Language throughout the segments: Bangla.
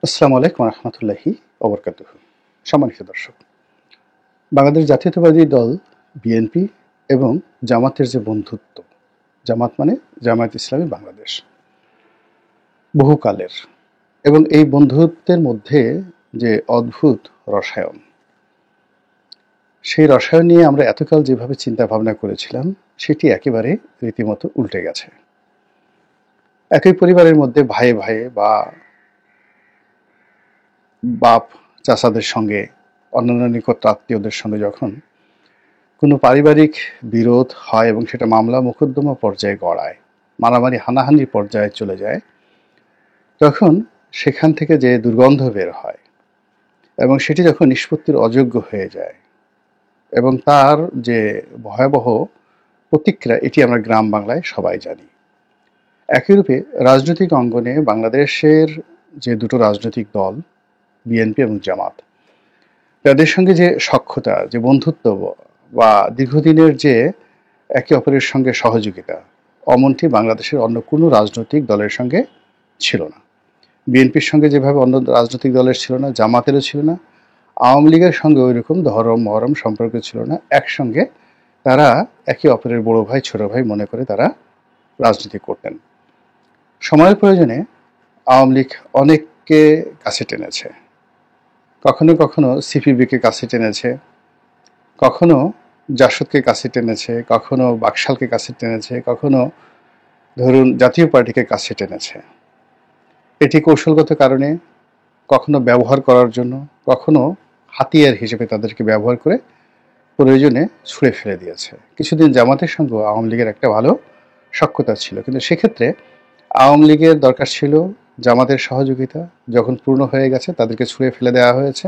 আসসালামু আলাইকুম রহমতুল্লাহি ওবরকাতুহু। সম্মানিত দর্শক, বাংলাদেশ জাতীয়তাবাদী দল বিএনপি এবং জামাতের যে বন্ধুত্ব, জামাত মানে জামায়াত ইসলামী বাংলাদেশ, বহুকালের, এবং এই বন্ধুত্বের মধ্যে যে অদ্ভুত রসায়ন, সেই রসায়ন নিয়ে আমরা এতকাল যেভাবে চিন্তা ভাবনা করেছিলাম সেটি একেবারে রীতিমতো উল্টে গেছে। একই পরিবারের মধ্যে ভাইয়ে ভাইয়ে বা বাপ চাচাদের সঙ্গে, অন্যান্য নিকট আত্মীয়দের সঙ্গে যখন কোনো পারিবারিক বিরোধ হয় এবং সেটা মামলা মোকদ্দমা পর্যায়ে গড়ায়, মারামারি হানাহানির পর্যায়ে চলে যায়, তখন সেখান থেকে যে দুর্গন্ধ বের হয় এবং সেটি যখন নিষ্পত্তির অযোগ্য হয়ে যায় এবং তার যে ভয়াবহ প্রতিক্রিয়া, এটি আমরা গ্রাম বাংলায় সবাই জানি। একইরূপে রাজনৈতিক অঙ্গনে বাংলাদেশের যে দুটো রাজনৈতিক দল বিএনপি এবং জামাত, তাদের সঙ্গে যে সখ্যতা, যে বন্ধুত্ব বা দীর্ঘদিনের যে একে অপরের সঙ্গে সহযোগিতা, অমনটি বাংলাদেশের অন্য কোনো রাজনৈতিক দলের সঙ্গে ছিল না। বিএনপির সঙ্গে যেভাবে অন্য রাজনৈতিক দলের ছিল না, জামাতেরও ছিল না, আওয়ামী লীগের সঙ্গে ওই রকম ধরম মহরম সম্পর্ক ছিল না। একসঙ্গে তারা একে অপরের বড় ভাই ছোট ভাই মনে করে তারা রাজনীতি করতেন। সময়ের প্রয়োজনে আওয়ামী লীগ অনেককে কাছে টেনেছে, কখনো কখনো সিপিবিকে কাছে টেনেছে, কখনো জাসদকে কাছে টেনেছে, কখনো বাকশালকে কাছে টেনেছে, কখনো ধরুন জাতীয় পার্টিকে কাছে টেনেছে। এটি কৌশলগত কারণে, কখনো ব্যবহার করার জন্য, কখনো হাতিয়ার হিসেবে তাদেরকে ব্যবহার করে প্রয়োজনে ছুঁড়ে ফেলে দিয়েছে। কিছুদিন জামাতের সঙ্গে আওয়ামী লীগের একটা ভালো সখ্যতা ছিল, কিন্তু সেক্ষেত্রে আওয়ামী লীগের দরকার ছিল জামাতের সহযোগিতা, যখন পূর্ণ হয়ে গেছে তাদেরকে ছুঁড়ে ফেলে দেওয়া হয়েছে।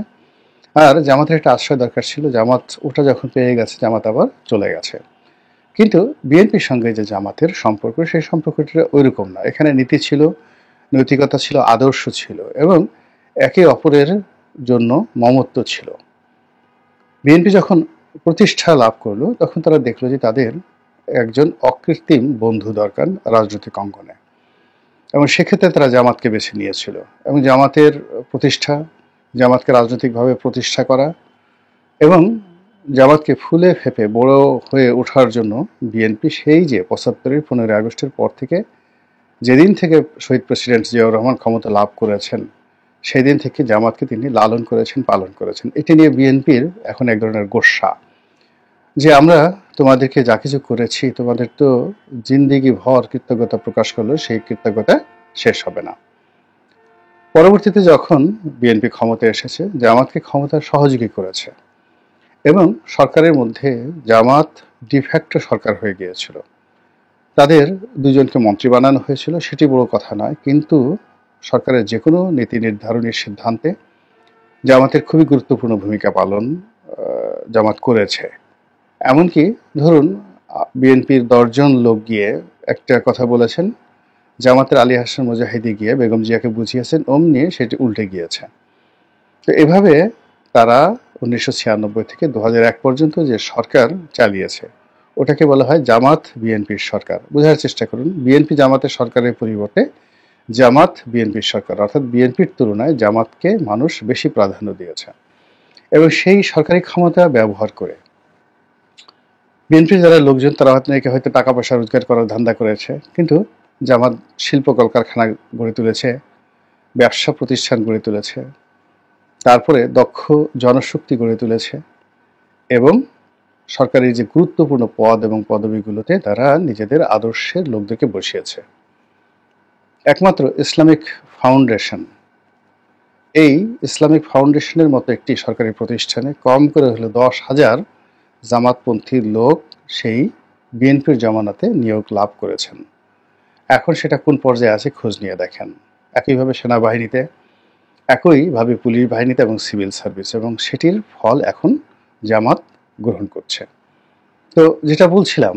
আর জামাতের একটা আশ্রয় দরকার ছিল, জামাত ওটা যখন পেয়ে গেছে জামাত আবার চলে গেছে। কিন্তু বিএনপির সঙ্গে যে জামাতের সম্পর্ক, সেই সম্পর্কটা ওইরকম না। এখানে নীতি ছিল, নৈতিকতা ছিল, আদর্শ ছিল এবং একে অপরের জন্য মমত্ব ছিল। বিএনপি যখন প্রতিষ্ঠা লাভ করলো তখন তারা দেখলো যে তাদের একজন অকৃত্রিম বন্ধু দরকার রাজনৈতিক অঙ্গনে, এবং সেক্ষেত্রে তারা জামাতকে বেছে নিয়েছিল। এবং জামাতের প্রতিষ্ঠা, জামাতকে রাজনৈতিকভাবে প্রতিষ্ঠা করা এবং জামাতকে ফুলে ফেঁপে বড় হয়ে ওঠার জন্য বিএনপি সেই যে ৭৫-এর ১৫ই আগস্টের পর থেকে, যেদিন থেকে শহীদ প্রেসিডেন্ট জিয়াউর রহমান ক্ষমতা লাভ করেছেন, সেই দিন থেকে জামাতকে তিনি লালন করেছেন, পালন করেছেন। এটি নিয়ে বিএনপির এখন এক ধরনের গোস্বা, যে আমরা তোমাদেরকে যা কিছু করেছি, তোমাদের তো জিন্দিগি ভর কৃতজ্ঞতা প্রকাশ করলো, সেই কৃতজ্ঞতা শেষ হবে না। পরবর্তীতে যখন বিএনপি ক্ষমতায় এসেছে, জামাতকে ক্ষমতার সহযোগী করেছে এবং সরকারের মধ্যে জামাত ডিফ্যাক্টো সরকার হয়ে গিয়েছিল। তাদের দুজনকে মন্ত্রী বানানো হয়েছিল, সেটি বড় কথা নয়, কিন্তু সরকারের যে কোনো নীতি নির্ধারণের সিদ্ধান্তে জামাতের খুবই গুরুত্বপূর্ণ ভূমিকা পালন জামাত করেছে। এমনকি ধরুন বিএনপির ১০ জন লোক গিয়ে একটা কথা বলেছেন, জামাতের আলী হাসান মুজাহিদি গিয়ে বেগম জিয়াকে বুঝিয়েছেন, অমনি সেটি উল্টে গিয়েছে। তো এভাবে তারা ১৯৯৬ থেকে ২০০১ পর্যন্ত যে সরকার চালিয়েছে, ওটাকে বলা হয় জামাত বিএনপির সরকার। বোঝার চেষ্টা করুন, বিএনপি জামাতের সরকারের পরিবর্তে জামাত বিএনপির সরকার, অর্থাৎ বিএনপির তুলনায় জামাতকে মানুষ বেশি প্রাধান্য দিয়েছে। এবং সেই সরকারি ক্ষমতা ব্যবহার করে বিএনপির যারা লোকজন, তারা হয়তো টাকা পয়সা রোজগার করার ধান্দা করেছে, কিন্তু জামাত শিল্প কলকারখানা গড়ে তুলেছে, ব্যবসা প্রতিষ্ঠান গড়ে তুলেছে, তারপরে দক্ষ জনশক্তি গড়ে তুলেছে এবং সরকারি যে গুরুত্বপূর্ণ পদ এবং পদবিগুলোতে তারা নিজেদের আদর্শের লোকদেরকে বসিয়েছে। একমাত্র ইসলামিক ফাউন্ডেশন, এই ইসলামিক ফাউন্ডেশনের মতো একটি সরকারি প্রতিষ্ঠানে কম করে হলে ১০,০০০ জামাতপন্থী লোক সেই বিএনপির জামানাতে নিয়োগ লাভ করেছেন। এখন সেটা কোন পর্যায়ে আছে খোঁজ নিয়ে দেখেন। একইভাবে সেনাবাহিনীতে, একইভাবে পুলিশ বাহিনীতে এবং সিভিল সার্ভিস, এবং সেটির ফল এখন জামাত গ্রহণ করছে। তো যেটা বলছিলাম,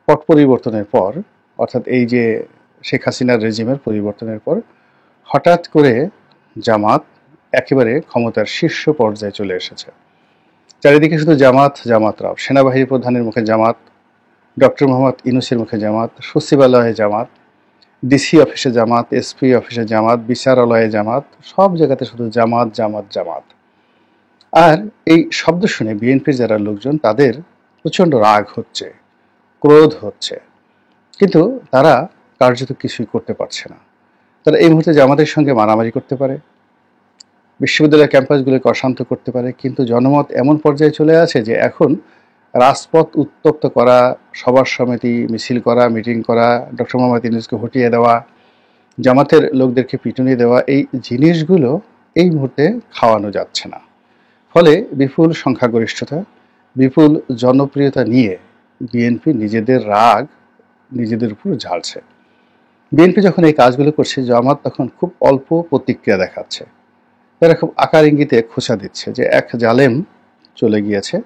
পট পরিবর্তনের পর, অর্থাৎ এই যে শেখ হাসিনার রেজিমের পরিবর্তনের পর হঠাৎ করে জামাত একেবারে ক্ষমতার শীর্ষ পর্যায়ে চলে এসেছে। চারিদিকে শুধু জামাত, জামাতরাও। সেনাবাহিনী প্রধানের মুখে জামাত, ডক্টর মোহাম্মদ ইউনূসের মুখে জামাত, সচিবালয়ে জামাত, ডিসি অফিসে জামাত, এসপি অফিসে জামাত, বিচারালয়ে জামাত, সব জায়গাতে শুধু জামাত জামাত জামাত। আর এই শব্দ শুনে বিএনপির যারা লোকজন তাদের প্রচণ্ড রাগ হচ্ছে, ক্রোধ হচ্ছে, কিন্তু তারা কার্যত কিছুই করতে পারছে না। তারা এই মুহূর্তে জামাতের সঙ্গে মারামারি করতে পারে, বিশ্ববিদ্যালয় ক্যাম্পাসগুলোকে অশান্ত করতে পারে, কিন্তু জনমত এমন পর্যায়ে চলে আছে যে এখন রাজপথ উত্তপ্ত করা, সভা সমিতি মিছিল করা, মিটিং করা, ডক্টর মোহাম্মদ ইউনূসকে হটিয়ে দেওয়া, জামাতের লোকদেরকে পিটুনি দেওয়া, এই জিনিসগুলো এই মুহূর্তে খাওয়ানো যাচ্ছে না। ফলে বিপুল সংখ্যাগরিষ্ঠতা, বিপুল জনপ্রিয়তা নিয়ে বিএনপি নিজেদের রাগ নিজেদের উপর ঝাড়ছে। বিএনপি যখন এই কাজগুলো করছে, জামাত তখন খুব অল্প প্রতিক্রিয়া দেখাচ্ছে। তারা খুব আকার ইঙ্গিতে খোঁচা দিচ্ছে যে এক জালেম চলে গিয়েছে,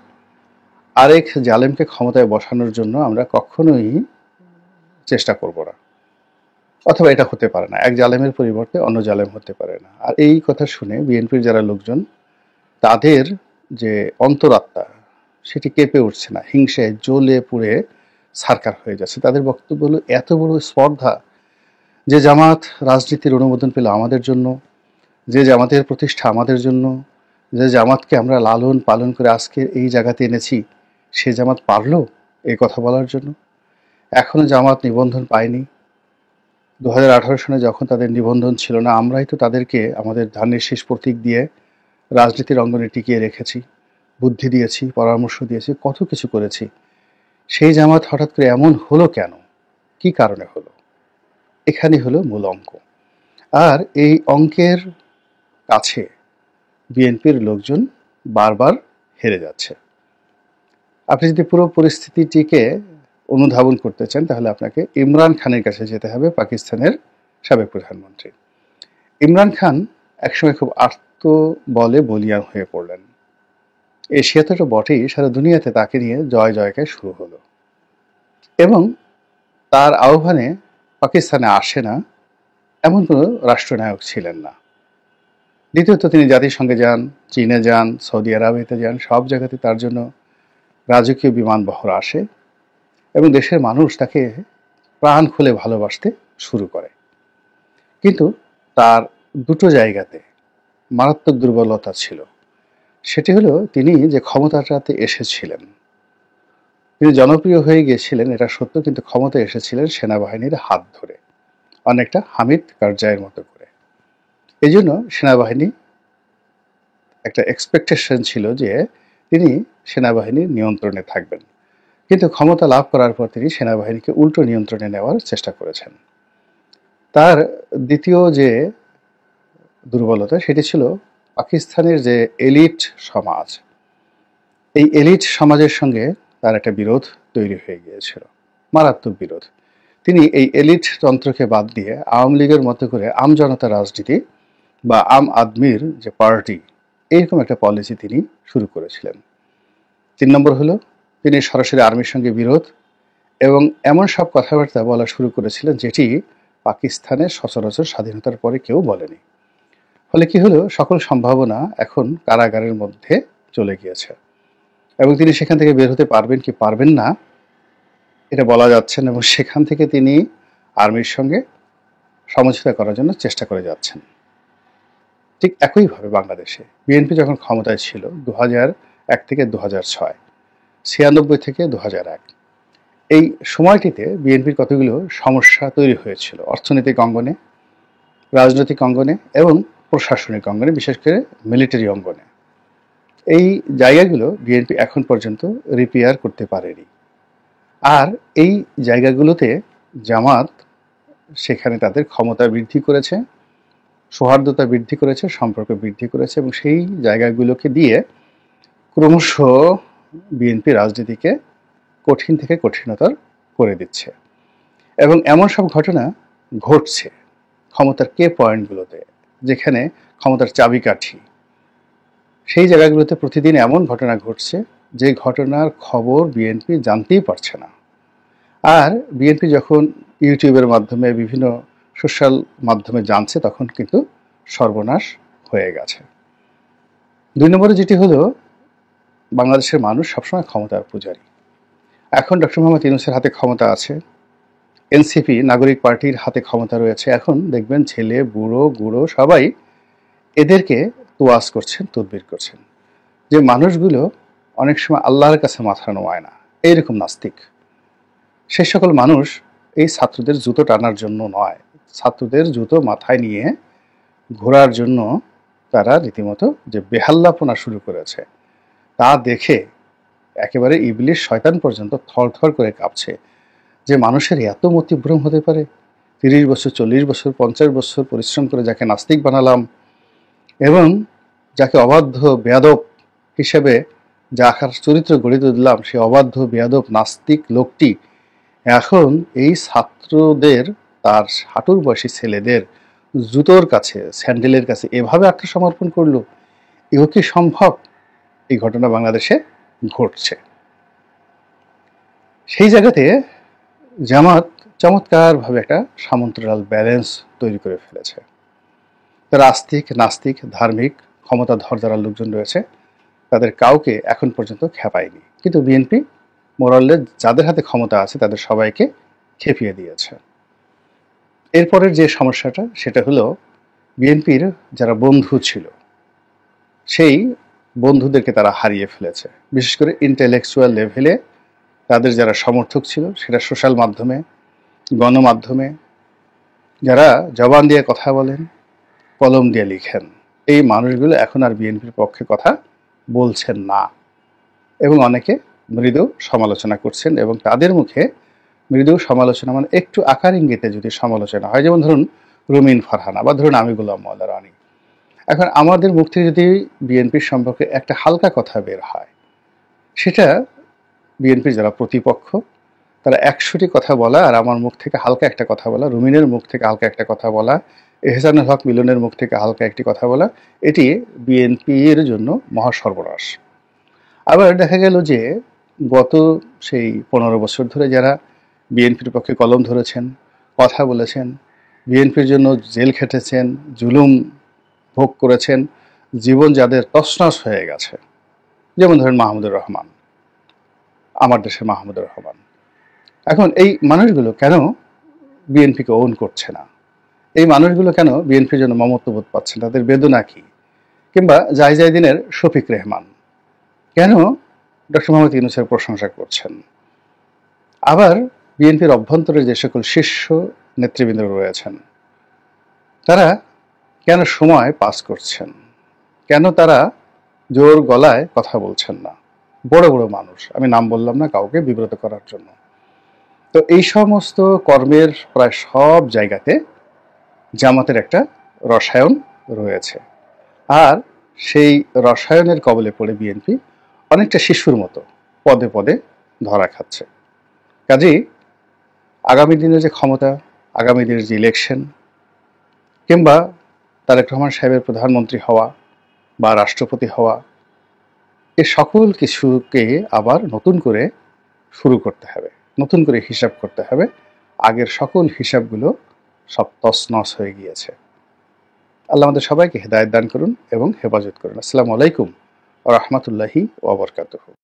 আরেক জালেমকে ক্ষমতায় বসানোর জন্য আমরা কখনোই চেষ্টা করব না, অথবা এটা হতে পারে না, এক জালেমের পরিবর্তে অন্য জালেম হতে পারে না। আর এই কথা শুনে বিএনপির যারা লোকজন, তাদের যে অন্তরাত্মা সেটি কেঁপে উঠছে না, হিংসায় জ্বলে পুড়ে ছারখার হয়ে যাচ্ছে। তাদের বক্তব্য হলো এত বড় স্পর্ধা, যে জামাত রাজনীতির অনুমোদন পেল আমাদের জন্য, যে জামাতের প্রতিষ্ঠা আমাদের জন্য, যে জামাতকে আমরা লালন পালন করে আজকে এই জায়গাতে এনেছি, সে জামাত পারল এই কথা বলার জন্য? এখনো জামাত নিবন্ধন পায়নি। 2018 সনে যখন তাদের নিবন্ধন ছিল না, আমরাই তো তাদেরকে আমাদের ধানের শীষ প্রতীক দিয়ে রাজনীতির অঙ্গনে টিকিয়ে রেখেছি, বুদ্ধি দিয়েছি, পরামর্শ দিয়েছি, কত কিছু করেছি। সেই জামাত হঠাৎ করে এমন হলো কেন? কি কারণে হলো? এখানে হলো মূল অঙ্ক। আর এই অঙ্কের কাছে বিএনপির লোকজন বারবার হেরে যাচ্ছে। আপনি যদি পুরো পরিস্থিতিটিকে অনুধাবন করতে চান, তাহলে আপনাকে ইমরান খানের কাছে যেতে হবে, পাকিস্তানের সাবেক প্রধানমন্ত্রী। ইমরান খান একসময় খুব আর্ত বলে বলিয়ান হয়ে পড়লেন। এশিয়াতে তো বটেই, সারা দুনিয়াতে তাকে নিয়ে জয় জয়কার শুরু হলো, এবং তার আহ্বানে পাকিস্তানে আসে না এমন কোনো রাষ্ট্রনায়ক ছিলেন না। দ্বিতীয়ত, তিনি জাতিসংঘে যান, চীনে যান, সৌদি আরবেতে যান, সব জায়গাতে তার জন্য রাজকীয় বিমান বহর আসে, এবং দেশের মানুষ তাকে প্রাণ খুলে ভালোবাসতে শুরু করে। কিন্তু তার দুটো জায়গাতে মারাত্মক দুর্বলতা ছিল। সেটি হলো, তিনি যে ক্ষমতাটাতে এসেছিলেন, তিনি জনপ্রিয় হয়ে গিয়েছিলেন এটা সত্য, কিন্তু ক্ষমতায় এসেছিলেন সেনাবাহিনীর হাত ধরে, অনেকটা হামিদ কারজাইয়ের মতো করে। এই জন্য সেনাবাহিনী একটা এক্সপেকটেশন ছিল যে তিনি সেনাবাহিনীর নিয়ন্ত্রণে থাকবেন, কিন্তু ক্ষমতা লাভ করার পর তিনি সেনাবাহিনীকে উল্টো নিয়ন্ত্রণে নেওয়ার চেষ্টা করেছেন। তার দ্বিতীয় যে দুর্বলতা, সেটি ছিল পাকিস্তানের যে এলিট সমাজ, এই এলিট সমাজের সঙ্গে তার একটা বিরোধ তৈরি হয়ে গিয়েছিল, মারাত্মক বিরোধ। তিনি এই এলিট তন্ত্রকে বাদ দিয়ে আওয়ামী লীগের মতো করে আমজনতা রাজনীতি বা আম আদমির যে পার্টি, এইরকম একটা পলিসি তিনি শুরু করেছিলেন। 3 নম্বর হলো, তিনি সরাসরি আর্মির সঙ্গে বিরোধ এবং এমন সব কথাবার্তা বলা শুরু করেছিলেন যেটি পাকিস্তানের সচরাচর স্বাধীনতার পরে কেউ বলেনি। ফলে কি হলো, সকল সম্ভাবনা এখন কারাগারের মধ্যে চলে গিয়েছে, এবং তিনি সেখান থেকে বের হতে পারবেন কি পারবেন না এটা বলা যাচ্ছে না, এবং সেখান থেকে তিনি আর্মির সঙ্গে সমঝোতা করার জন্য চেষ্টা করে যাচ্ছেন। ঠিক একইভাবে বাংলাদেশে বিএনপি যখন ক্ষমতায় ছিল 2001 থেকে 2006, 96 থেকে 2001, এই সময়টিতে বিএনপির কতগুলো সমস্যা তৈরি হয়েছিল অর্থনৈতিক অঙ্গনে, রাজনৈতিক অঙ্গনে এবং প্রশাসনিক অঙ্গনে, বিশেষ করে মিলিটারি অঙ্গনে। এই জায়গাগুলো বিএনপি এখন পর্যন্ত রিপেয়ার করতে পারেনি। আর এই জায়গাগুলোতে জামাত সেখানে তাদের ক্ষমতা বৃদ্ধি করেছে, সৌহার্দ্যতা বৃদ্ধি করেছে, সম্পর্ক বৃদ্ধি করেছে, এবং সেই জায়গাগুলোকে দিয়ে ক্রমশ বিএনপি রাজনীতিকে কঠিন থেকে কঠিনতর করে দিচ্ছে। এবং এমন সব ঘটনা ঘটছে ক্ষমতার কে পয়েন্টগুলোতে, যেখানে ক্ষমতার চাবিকাঠি, সেই জায়গাগুলোতে প্রতিদিন এমন ঘটনা ঘটছে যে ঘটনার খবর বিএনপি জানতেই পারছে না। আর বিএনপি যখন ইউটিউবের মাধ্যমে, বিভিন্ন সোশ্যাল মাধ্যমে জানছে, তখন কিন্তু সর্বনাশ হয়ে গেছে। 2 নম্বরে যেটি হলো, বাংলাদেশের মানুষ সবসময় ক্ষমতার পূজারী। এখন ডক্টর মোহাম্মদ ইউনূসের হাতে ক্ষমতা আছে, এনসিপি নাগরিক পার্টির হাতে ক্ষমতা রয়েছে, এখন দেখবেন ছেলে বুড়ো গুঁড়ো সবাই এদেরকে তোয়াজ করছেন, তদবির করছেন যে মানুষগুলো অনেক সময় আল্লাহর কাছে মাথা নোয়ায় না, এইরকম নাস্তিক। সে সকল মানুষ এই ছাত্রদের জুতো টানার জন্য নয়, ছাত্রদের জুতো মাথায় নিয়ে ঘোরার জন্য তারা রীতিমতো যে বেহাল্লাপনা শুরু করেছে, তা দেখে একেবারে ইবলিশ শয়তান পর্যন্ত থরথর করে কাঁপছে যে মানুষের এত মতিভ্রম হতে পারে। 30 বছর 40 বছর 50 বছর পরিশ্রম করে যাকে নাস্তিক বানালাম এবং যাকে অবাধ্য বেয়াদব হিসেবে যা আকার চরিত্র গড়িতে দিলাম, সেই অবাধ্য বেয়াদব নাস্তিক লোকটি এখন এই ছাত্রদের, তার হাঁটুর বয়সী ছেলেদের জুতোর কাছে, স্যান্ডেলের কাছে এভাবে আত্মসমর্পণ করলো। এও কি সম্ভব? এই ঘটনা বাংলাদেশে ঘটছে। সেই জায়গাতে জামাত চমৎকারভাবে একটা সামন্তরাল ব্যালেন্স তৈরি করে ফেলেছে। তারা আস্তিক নাস্তিক ধার্মিক ক্ষমতাধর যারা লোকজন রয়েছে তাদের কাউকে এখন পর্যন্ত খেপায়নি, কিন্তু বিএনপি মোরাল্লে যাদের হাতে ক্ষমতা আছে তাদের সবাইকে খেপিয়ে দিয়েছে। এরপরের যে সমস্যাটা সেটা হলো বিএনপির যারা বন্ধু ছিল সেই বন্ধুদেরকে তারা হারিয়ে ফেলেছে। বিশেষ করে ইন্টেলেকচুয়াল লেভেলে তাদের যারা সমর্থক ছিল, সেটা সোশ্যাল মাধ্যমে, গণমাধ্যমে, যারা জবান দিয়ে কথা বলেন, কলম দিয়ে লিখেন, এই মানুষগুলো এখন আর বিএনপির পক্ষে কথা বলছেন না এবং অনেকে মৃদু সমালোচনা করছেন। এবং তাদের মুখে মৃদু সমালোচনা মানে একটু আকার ইঙ্গিতে যদি সমালোচনা হয়, যেমন ধরুন রুমিন ফারহানা বা ধরুন আমি গোলাম মোল্লা রানী, এখন আমাদের মুখ থেকে যদি বিএনপির সম্পর্কে একটা হালকা কথা বের হয়, সেটা বিএনপির যারা প্রতিপক্ষ তারা 100টি কথা বলা আর আমার মুখ থেকে হালকা একটা কথা বলা, রুমিনের মুখ থেকে হালকা একটা কথা বলা, এহসানুল হক মিলনের মুখ থেকে হালকা একটি কথা বলা, এটি বিএনপির জন্য মহাসর্বনাশ। আবার দেখা গেল যে গত সেই 15 বছর ধরে যারা বিএনপির পক্ষে কলম ধরেছেন, কথা বলেছেন, বিএনপির জন্য জেল খেটেছেন, জুলুম ভোগ করেছেন, জীবন যাদের তছনছ হয়ে গেছে, যেমন ধরেন মাহমুদুর রহমান, আমার দেশের মাহমুদুর রহমান, এখন এই মানুষগুলো কেন বিএনপিকে ওন করছে না? এই মানুষগুলো কেন বিএনপির জন্য মমত্ববোধ পাচ্ছে না? তাদের বেদনা কি? কিংবা জাহিদিনের শফিক রেহমান কেন ডক্টর মোহাম্মদ ইউনূসের প্রশংসা করছেন? আবার বিএনপির অভ্যন্তরে যে সকল শীর্ষ নেতৃবৃন্দ রয়েছেন তারা কেন সময় পাস করছেন? কেন তারা জোর গলায় কথা বলছেন না? বড় বড় মানুষ, আমি নাম বললাম না কাউকে বিব্রত করার জন্য। তো এই সমস্ত কর্মের প্রায় সব জায়গাতে জামাতের একটা রসায়ন রয়েছে, আর সেই রসায়নের কবলে পড়ে বিএনপি অনেকটা শিশুর মতো পদে পদে ধরা খাচ্ছে। কাজেই আগামী দিনে যে ক্ষমতা, আগামী দিনের যে ইলেকশন, কিংবা তারেক রহমান সাহেবের প্রধানমন্ত্রী হওয়া বা রাষ্ট্রপতি হওয়া, এ সকল কিছুকে আবার নতুন করে শুরু করতে হবে, নতুন করে হিসাব করতে হবে। আগের সকল হিসাবগুলো সব তছনছ হয়ে গিয়েছে। আল্লাহ আমাদের সবাইকে হেদায়েত দান করুন এবং হেফাজত করুন। আসসালামু আলাইকুম ওয়া রাহমাতুল্লাহি ওয়া বারাকাতুহু।